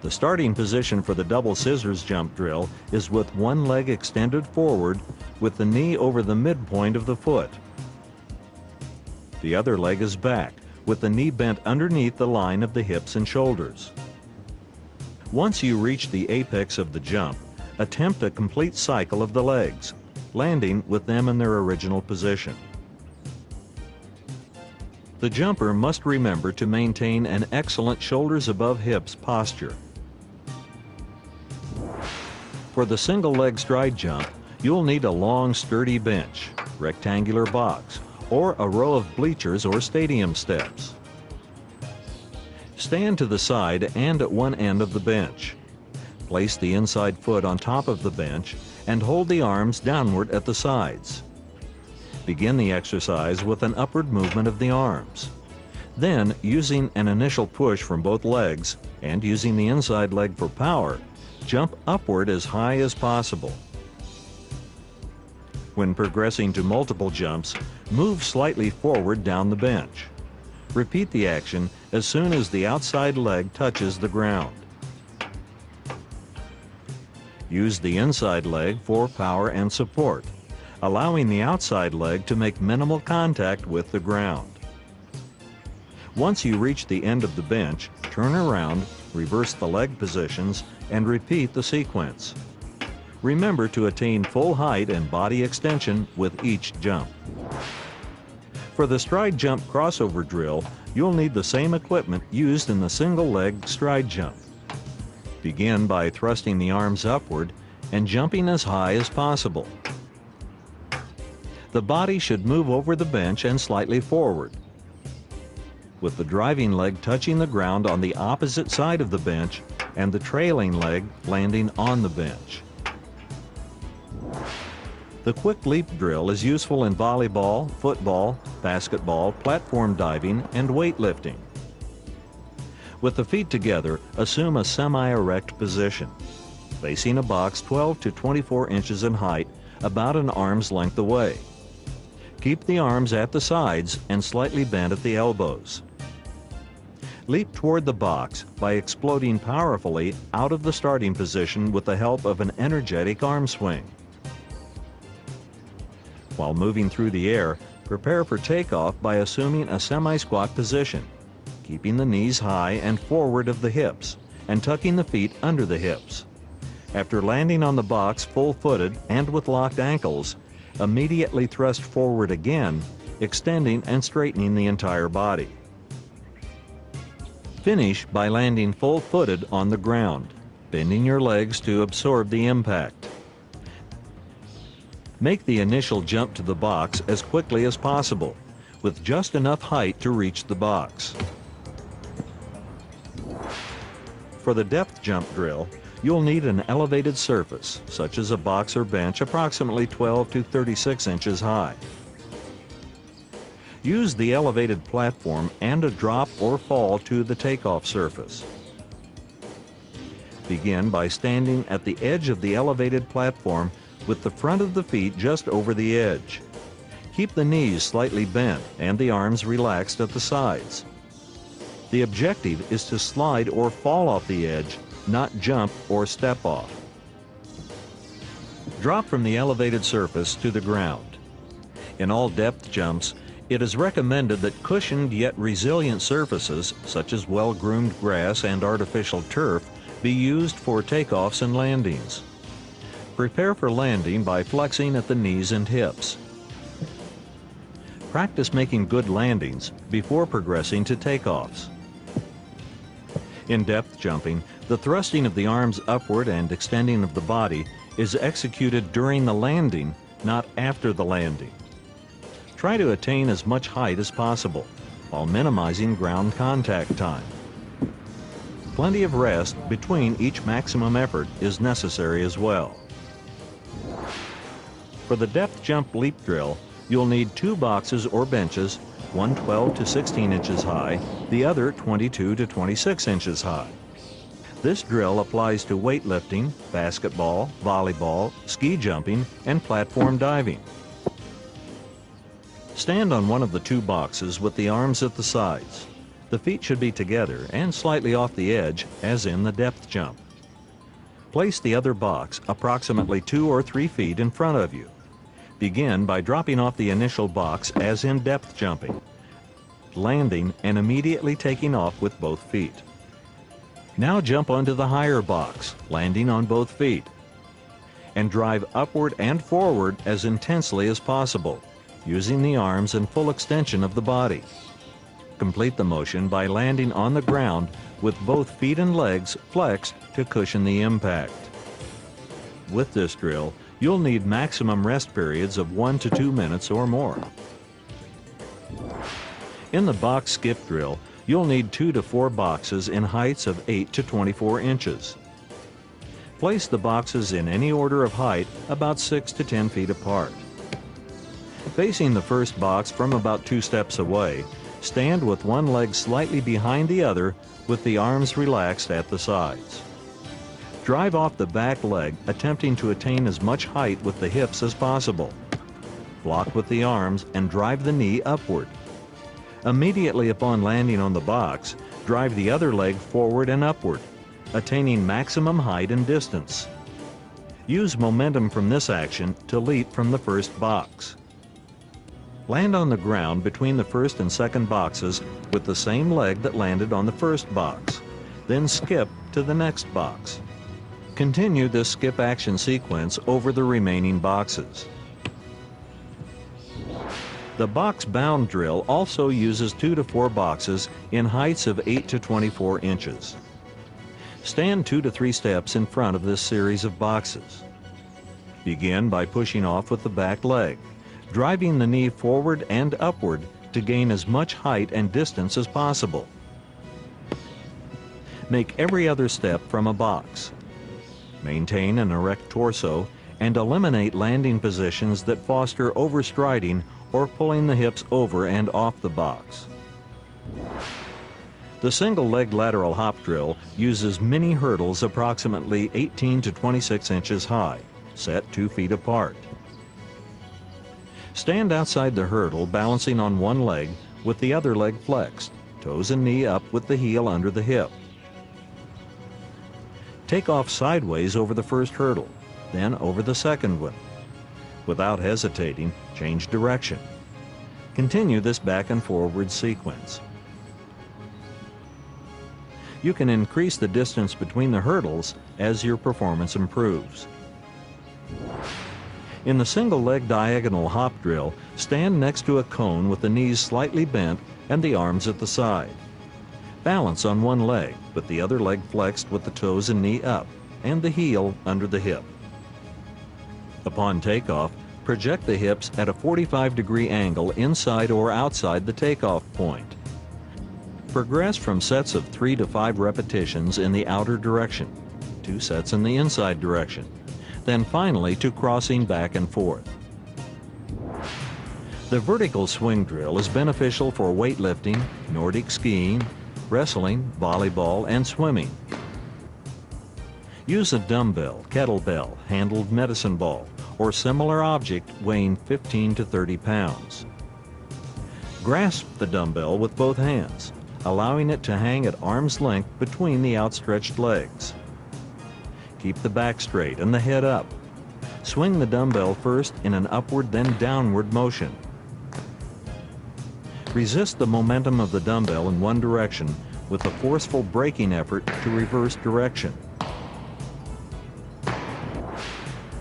The starting position for the double scissors jump drill is with one leg extended forward with the knee over the midpoint of the foot. The other leg is back with the knee bent underneath the line of the hips and shoulders. Once you reach the apex of the jump, attempt a complete cycle of the legs, landing with them in their original position. The jumper must remember to maintain an excellent shoulders above hips posture. For the single leg stride jump, you'll need a long, sturdy bench, rectangular box, or a row of bleachers or stadium steps. Stand to the side and at one end of the bench. Place the inside foot on top of the bench and hold the arms downward at the sides. Begin the exercise with an upward movement of the arms. Then, using an initial push from both legs and using the inside leg for power, jump upward as high as possible. When progressing to multiple jumps, move slightly forward down the bench. Repeat the action as soon as the outside leg touches the ground. Use the inside leg for power and support, allowing the outside leg to make minimal contact with the ground. Once you reach the end of the bench, turn around, reverse the leg positions, and repeat the sequence. Remember to attain full height and body extension with each jump. For the stride jump crossover drill, you'll need the same equipment used in the single leg stride jump. Begin by thrusting the arms upward and jumping as high as possible. The body should move over the bench and slightly forward, with the driving leg touching the ground on the opposite side of the bench and the trailing leg landing on the bench. The quick leap drill is useful in volleyball, football, basketball, platform diving, and weightlifting. With the feet together, assume a semi-erect position, facing a box 12 to 24 inches in height, about an arm's length away. Keep the arms at the sides and slightly bent at the elbows. Leap toward the box by exploding powerfully out of the starting position with the help of an energetic arm swing. While moving through the air, prepare for takeoff by assuming a semi-squat position, keeping the knees high and forward of the hips, and tucking the feet under the hips. After landing on the box full-footed and with locked ankles, immediately thrust forward again, extending and straightening the entire body. Finish by landing full-footed on the ground, bending your legs to absorb the impact. Make the initial jump to the box as quickly as possible, with just enough height to reach the box. For the depth jump drill, you'll need an elevated surface, such as a box or bench approximately 12 to 36 inches high. Use the elevated platform and a drop or fall to the takeoff surface. Begin by standing at the edge of the elevated platform with the front of the feet just over the edge. Keep the knees slightly bent and the arms relaxed at the sides. The objective is to slide or fall off the edge, not jump or step off. Drop from the elevated surface to the ground. In all depth jumps, it is recommended that cushioned yet resilient surfaces, such as well-groomed grass and artificial turf, be used for takeoffs and landings. Prepare for landing by flexing at the knees and hips. Practice making good landings before progressing to takeoffs. In depth jumping, the thrusting of the arms upward and extending of the body is executed during the landing, not after the landing. Try to attain as much height as possible, while minimizing ground contact time. Plenty of rest between each maximum effort is necessary as well. For the depth jump leap drill, you'll need 2 boxes or benches, one 12 to 16 inches high, the other 22 to 26 inches high. This drill applies to weightlifting, basketball, volleyball, ski jumping, and platform diving. Stand on one of the 2 boxes with the arms at the sides. The feet should be together and slightly off the edge, as in the depth jump. Place the other box approximately 2 or 3 feet in front of you. Begin by dropping off the initial box as in depth jumping, landing and immediately taking off with both feet. Now jump onto the higher box, landing on both feet, and drive upward and forward as intensely as possible, using the arms and full extension of the body. Complete the motion by landing on the ground with both feet and legs flexed to cushion the impact. With this drill, you'll need maximum rest periods of 1 to 2 minutes or more. In the box skip drill, you'll need 2 to 4 boxes in heights of 8 to 24 inches. Place the boxes in any order of height about 6 to 10 feet apart. Facing the first box from about 2 steps away, stand with one leg slightly behind the other with the arms relaxed at the sides. Drive off the back leg, attempting to attain as much height with the hips as possible. Block with the arms and drive the knee upward. Immediately upon landing on the box, drive the other leg forward and upward, attaining maximum height and distance. Use momentum from this action to leap from the first box. Land on the ground between the first and second boxes with the same leg that landed on the first box. Then skip to the next box. Continue this skip action sequence over the remaining boxes. The box bound drill also uses 2 to 4 boxes in heights of 8 to 24 inches. Stand 2 to 3 steps in front of this series of boxes. Begin by pushing off with the back leg, driving the knee forward and upward to gain as much height and distance as possible. Make every other step from a box. Maintain an erect torso and eliminate landing positions that foster overstriding or pulling the hips over and off the box. The single-leg lateral hop drill uses mini hurdles approximately 18 to 26 inches high, set 2 feet apart. Stand outside the hurdle balancing on one leg with the other leg flexed, toes and knee up with the heel under the hip. Take off sideways over the first hurdle, then over the second one. Without hesitating, change direction. Continue this back and forward sequence. You can increase the distance between the hurdles as your performance improves. In the single-leg diagonal hop drill, stand next to a cone with the knees slightly bent and the arms at the side. Balance on one leg, with the other leg flexed with the toes and knee up, and the heel under the hip. Upon takeoff, project the hips at a 45-degree angle inside or outside the takeoff point. Progress from sets of 3 to 5 repetitions in the outer direction, 2 sets in the inside direction, then finally to crossing back and forth. The vertical swing drill is beneficial for weightlifting, Nordic skiing, wrestling, volleyball, and swimming. Use a dumbbell, kettlebell, handled medicine ball, or similar object weighing 15 to 30 pounds. Grasp the dumbbell with both hands, allowing it to hang at arm's length between the outstretched legs. Keep the back straight and the head up. Swing the dumbbell first in an upward then downward motion. Resist the momentum of the dumbbell in one direction with a forceful braking effort to reverse direction.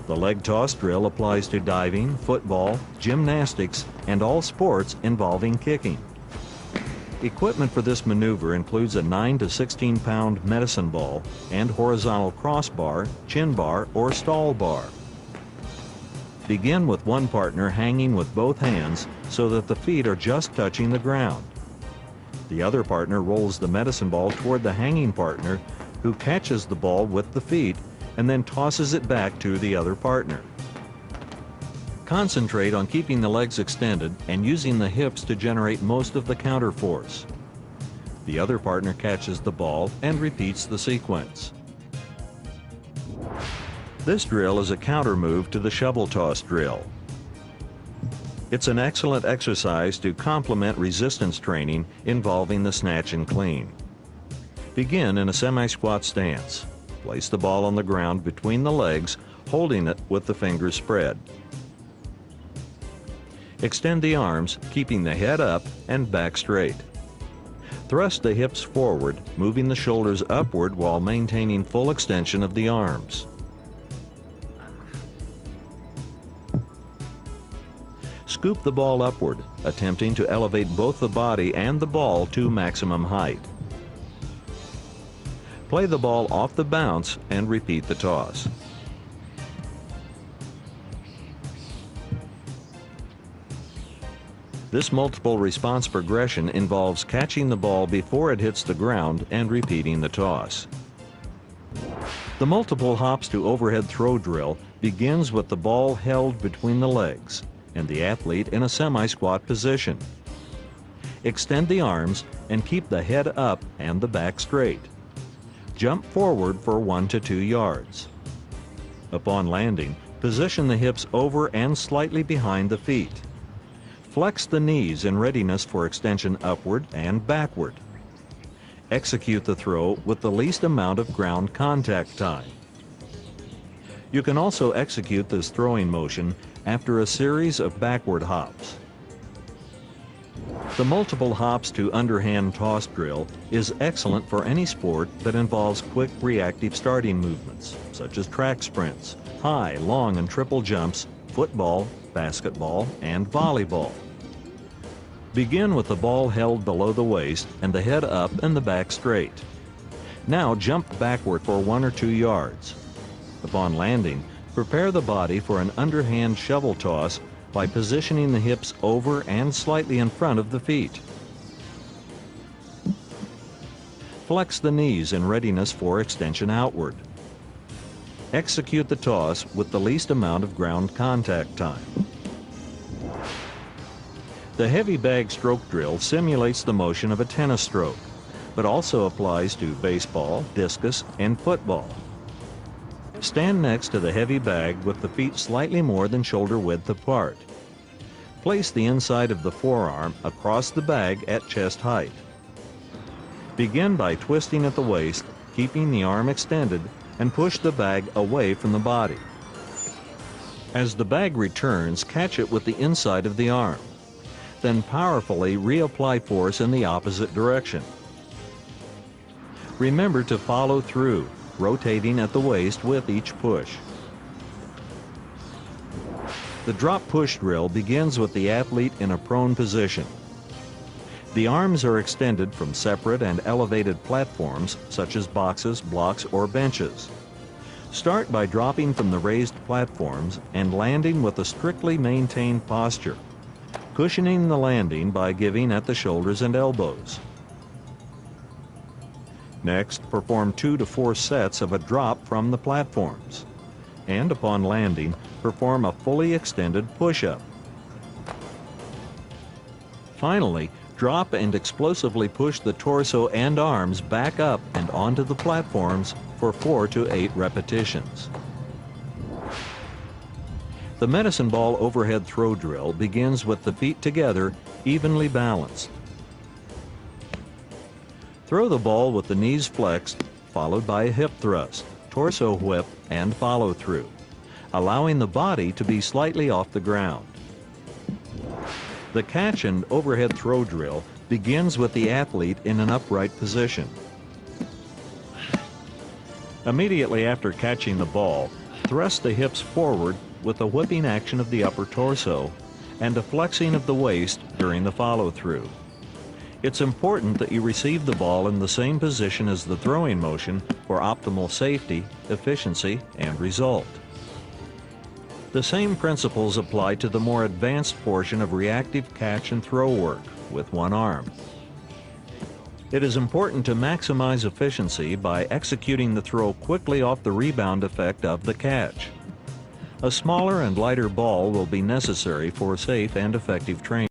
The leg toss drill applies to diving, football, gymnastics, and all sports involving kicking. Equipment for this maneuver includes a 9 to 16 pound medicine ball and horizontal crossbar, chin bar, or stall bar. Begin with one partner hanging with both hands so that the feet are just touching the ground. The other partner rolls the medicine ball toward the hanging partner, who catches the ball with the feet and then tosses it back to the other partner. Concentrate on keeping the legs extended and using the hips to generate most of the counter force. The other partner catches the ball and repeats the sequence. This drill is a counter move to the shovel toss drill. It's an excellent exercise to complement resistance training involving the snatch and clean. Begin in a semi-squat stance. Place the ball on the ground between the legs, holding it with the fingers spread. Extend the arms, keeping the head up and back straight. Thrust the hips forward, moving the shoulders upward while maintaining full extension of the arms. Scoop the ball upward, attempting to elevate both the body and the ball to maximum height. Play the ball off the bounce and repeat the toss. This multiple response progression involves catching the ball before it hits the ground and repeating the toss. The multiple hops to overhead throw drill begins with the ball held between the legs and the athlete in a semi-squat position. Extend the arms and keep the head up and the back straight. Jump forward for 1 to 2 yards. Upon landing, position the hips over and slightly behind the feet. Flex the knees in readiness for extension upward and backward. Execute the throw with the least amount of ground contact time. You can also execute this throwing motion after a series of backward hops. The multiple hops to underhand toss drill is excellent for any sport that involves quick reactive starting movements, such as track sprints, high, long, and triple jumps, football, basketball, and volleyball. Begin with the ball held below the waist and the head up and the back straight. Now jump backward for 1 or 2 yards. Upon landing, prepare the body for an underhand shovel toss by positioning the hips over and slightly in front of the feet. Flex the knees in readiness for extension outward. Execute the toss with the least amount of ground contact time. The heavy bag stroke drill simulates the motion of a tennis stroke, but also applies to baseball, discus, and football. Stand next to the heavy bag with the feet slightly more than shoulder width apart. Place the inside of the forearm across the bag at chest height. Begin by twisting at the waist, keeping the arm extended, and push the bag away from the body. As the bag returns, catch it with the inside of the arm. Then powerfully reapply force in the opposite direction. Remember to follow through, rotating at the waist with each push. The drop push drill begins with the athlete in a prone position. The arms are extended from separate and elevated platforms such as boxes, blocks, or benches. Start by dropping from the raised platforms and landing with a strictly maintained posture, cushioning the landing by giving at the shoulders and elbows. Next, perform 2 to 4 sets of a drop from the platforms. And upon landing, perform a fully extended push-up. Finally, drop and explosively push the torso and arms back up and onto the platforms for 4 to 8 repetitions. The medicine ball overhead throw drill begins with the feet together, evenly balanced. Throw the ball with the knees flexed, followed by a hip thrust, torso whip, and follow through, allowing the body to be slightly off the ground. The catch and overhead throw drill begins with the athlete in an upright position. Immediately after catching the ball, thrust the hips forward with a whipping action of the upper torso and a flexing of the waist during the follow-through. It's important that you receive the ball in the same position as the throwing motion for optimal safety, efficiency, and result. The same principles apply to the more advanced portion of reactive catch and throw work with one arm. It is important to maximize efficiency by executing the throw quickly off the rebound effect of the catch. A smaller and lighter ball will be necessary for safe and effective training.